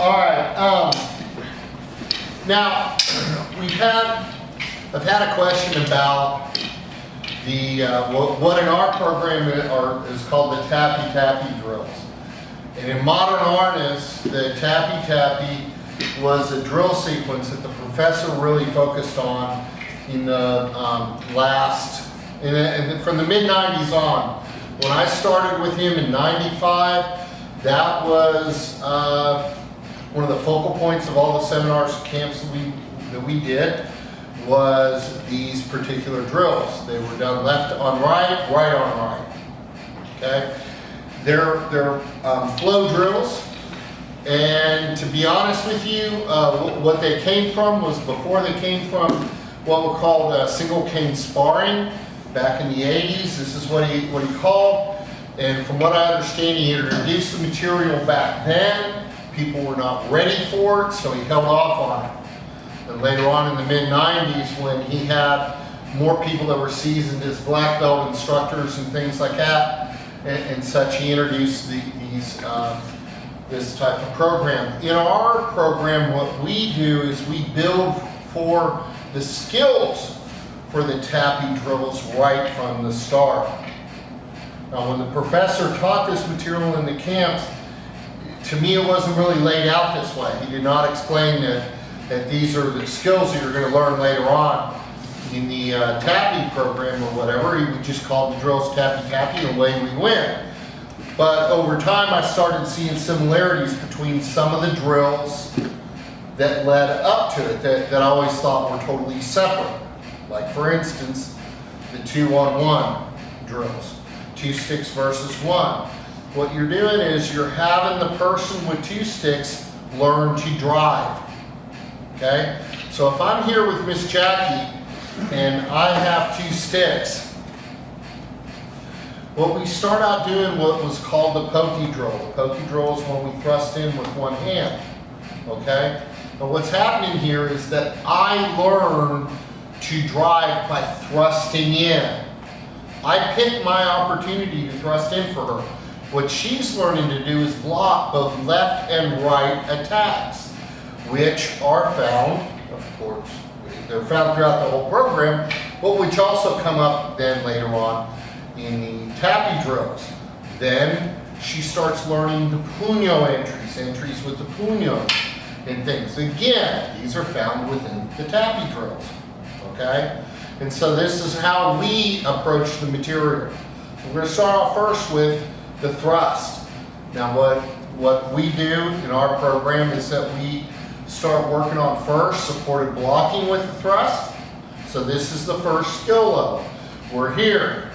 All right. Now I've had a question about the what in our program is called the tappy drills. And in modern harness, the tappy was a drill sequence that the professor really focused on in the from the mid-90s on. When I started with him in '95, that was one of the focal points of all the seminars and camps that we did was these particular drills. They were done left on right, right on right. Okay, they're flow drills, and to be honest with you, what they came from was before they came from what were called single cane sparring back in the 80s. This is what he called, and from what I understand, he introduced the material back then. People were not ready for it, so he held off on it. And later on in the mid-90s, when he had more people that were seasoned as black belt instructors and things like that, and such, he introduced this type of program. In our program, what we do is we build for the skills for the tappy drills right from the start. Now, when the professor taught this material in the camps, to me it wasn't really laid out this way. He did not explain that these are the skills that you're going to learn later on in the tappy program or whatever. He would just call the drills tappy, and away we went. But over time I started seeing similarities between some of the drills that led up to it that I always thought were totally separate. Like for instance, the 2-on-1 drills, 2 sticks versus 1. What you're doing is you're having the person with 2 sticks learn to drive. Okay? So if I'm here with Miss Jackie and I have 2 sticks, what we start out doing what was called the pokey drill. The pokey drill is when we thrust in with one hand. Okay? But what's happening here is that I learn to drive by thrusting in. I pick my opportunity to thrust in for her. What she's learning to do is block both left and right attacks, which are found, of course, they're found throughout the whole program, but which also come up then later on in the tappy drills. Then she starts learning the punyo entries with the punyo and things. Again, these are found within the tappy drills, okay? And so this is how we approach the material. So we're going to start off first with the thrust. Now what we do in our program is that we start working on first supported blocking with the thrust. So this is the first skill level. We're here.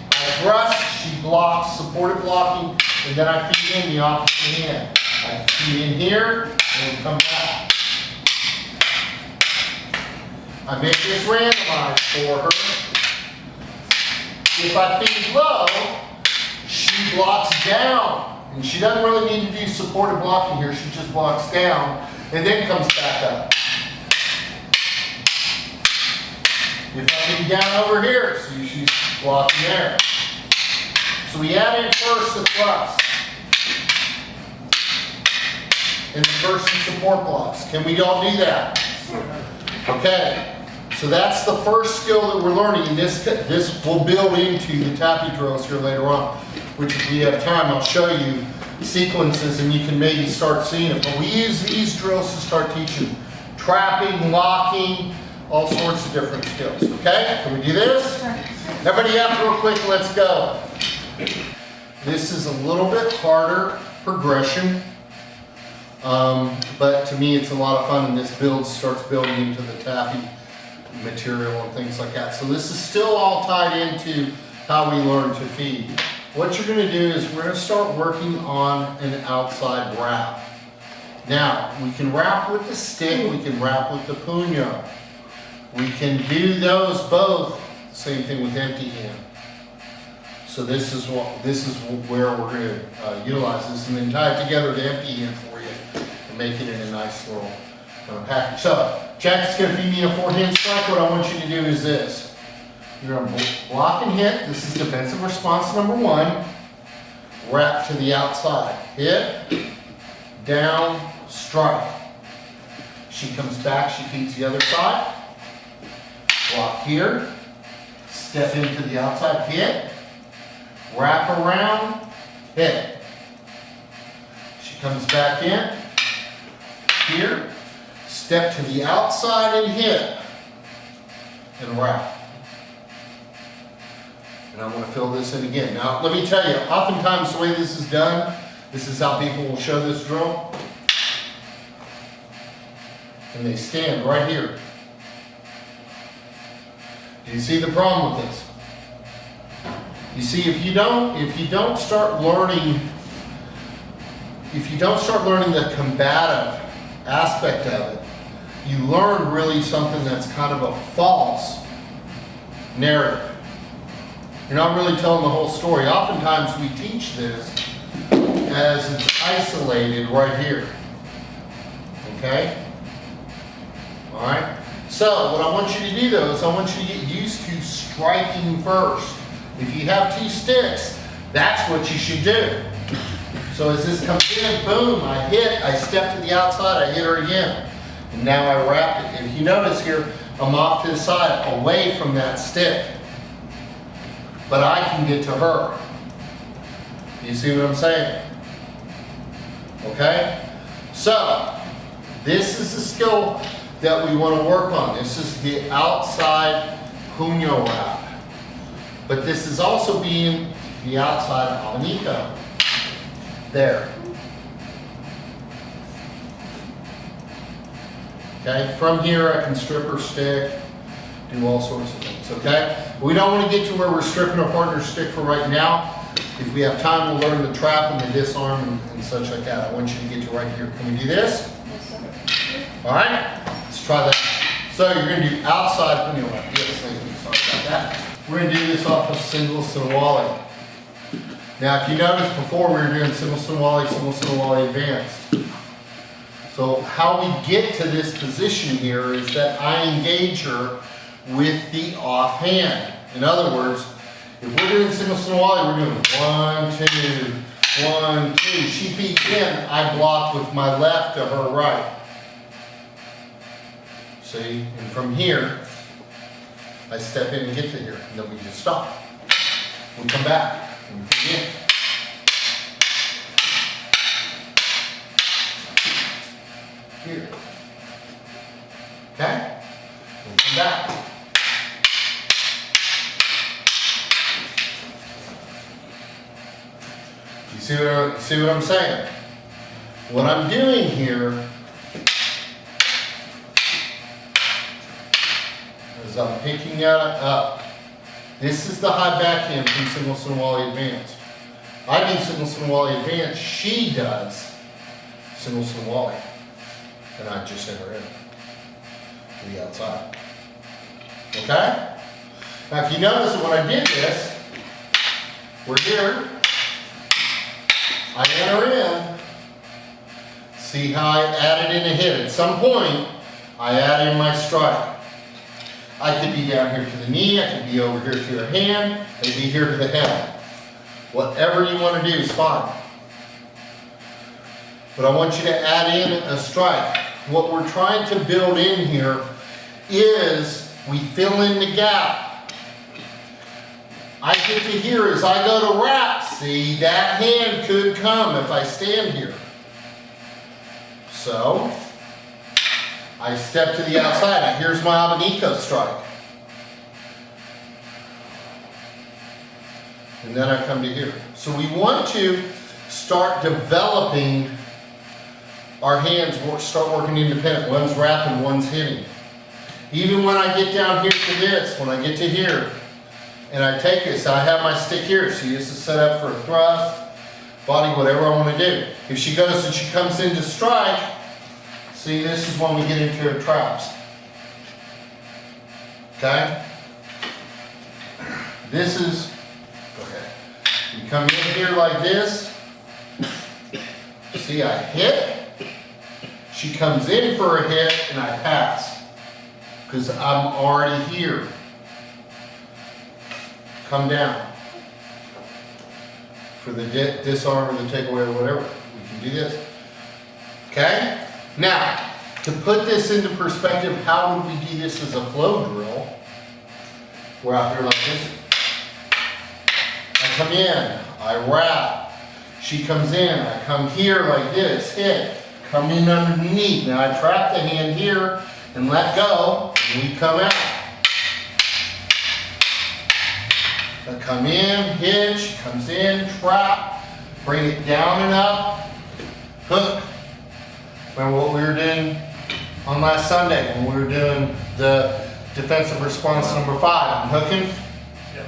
I thrust, she blocks, supported blocking, and then I feed in the opposite hand. I feed in here and come back. I make this randomized for her. If I feed low, she blocks down. And she doesn't really need to do supported blocking here. She just blocks down and then comes back up. If I feed down over here, so she's blocking there. So we add in first the thrust. And the first support blocks. Can we all do that? Okay. So that's the first skill that we're learning, and this will build into the tappy drills here later on, which if we have time, I'll show you sequences and you can maybe start seeing it. But we use these drills to start teaching trapping, locking, all sorts of different skills. Okay? Can we do this? Everybody up real quick, let's go. This is a little bit harder progression, but to me it's a lot of fun, and this starts building into the tappy material and things like that. So this is still all tied into how we learn to feed. What you're going to do is we're going to start working on an outside wrap. Now, we can wrap with the stick, we can wrap with the punyo. We can do those both, same thing with empty hand. So this is where we're going to utilize this, and then tie it together with the empty hand for you and make it in a nice little package. So, Jack's going to feed me a forehand strike. What I want you to do is this. You're going to block and hit. This is defensive response number 1. wrap to the outside. Hit, down, strike. She comes back, she feeds the other side. Block here, step into the outside, hit, wrap around, hit. She comes back in, here, step to the outside and hit, and wrap. And I'm going to fill this in again. Now, let me tell you, oftentimes the way this is done, this is how people will show this drill. And they stand right here. Do you see the problem with this? You see, if you don't start learning the combative aspect of it, you learn really something that's kind of a false narrative. You're not really telling the whole story. Oftentimes we teach this as it's isolated right here. Okay? Alright? So, what I want you to do though is I want you to get used to striking first. If you have two sticks, that's what you should do. So as this comes in, boom, I hit, I step to the outside, I hit her again. And now I wrap it. If you notice here, I'm off to the side, away from that stick. But I can get to her. You see what I'm saying? Okay? So, this is the skill that we want to work on. This is the outside punyo wrap. But this is also being the outside abanico. There. Okay? From here I can strip her stick, do all sorts of things, okay? But we don't want to get to where we're stripping our partner's stick for right now. If we have time, we'll learn the trap and the disarm and such like that. I want you to get to right here. Can we do this? Yes, sir. All right, let's try that. So you're going to do outside punyo wrap. Yes, thank you. Sorry about that. We're going to do this off of single sinawali. Now, if you noticed before, we were doing single sinawali advanced. So how we get to this position here is that I engage her with the off hand. In other words, if we're doing single sinawali, we're doing 1, 2, 1, 2. She feeds in, I block with my left to her right. See, and from here, I step in and get to here, and then we just stop. We come back, and we feed in. Here. Okay? And come back. You see what I'm saying? What I'm doing here is I'm picking it up. This is the high backhand from single sinawali advanced. I do single sinawali advanced. She does single sinawali. And I just hit her in to the outside. Okay? Now if you notice that when I did this, we're here, I enter in, see how I added in a hit. At some point, I add in my strike. I could be down here to the knee, I could be over here to her hand, I could be here to the head. Whatever you want to do is fine. But I want you to add in a strike. What we're trying to build in here is we fill in the gap. I get to here as I go to wrap. See, that hand could come if I stand here. So, I step to the outside. Now here's my abanico strike. And then I come to here. So we want to start developing our hands, start working independent. One's wrapping, one's hitting. Even when I get down here to this, when I get to here, and I take this, I have my stick here. See, this is set up for a thrust, body, whatever I want to do. If she goes and she comes in to strike, see, this is when we get into her traps. Okay? This is, okay. You come in here like this. See, I hit. She comes in for a hit and I pass. Because I'm already here. Come down. for the disarm or the takeaway or whatever. We can do this. Okay? Now, to put this into perspective, how would we do this as a flow drill? We're out here like this. I come in, I wrap. She comes in, I come here like this, hit, come in underneath. Now I trap the hand here and let go, and we come out. I come in, hit, she comes in, trap, bring it down and up, hook. Remember what we were doing on last Sunday when we were doing the defensive response number 5. I'm hooking. Yep.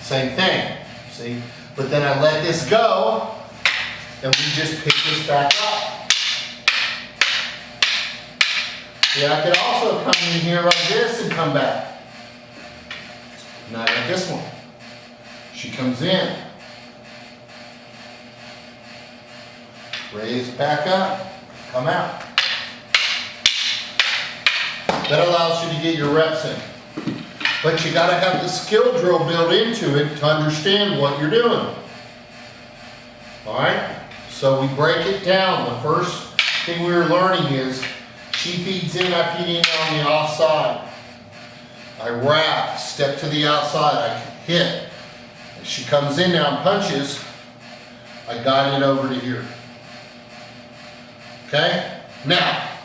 Same thing. See? But then I let this go and we just pick this back up. See, I could also come in here like this and come back. Not like this one. She comes in. Raise back up. Come out. That allows you to get your reps in. But you gotta have the skill drill built into it to understand what you're doing. Alright? So we break it down. The first thing we were learning is she feeds in, I feed in on the offside. I wrap, step to the outside, I hit. She comes in now and punches, I guide it over to here. Okay? Now,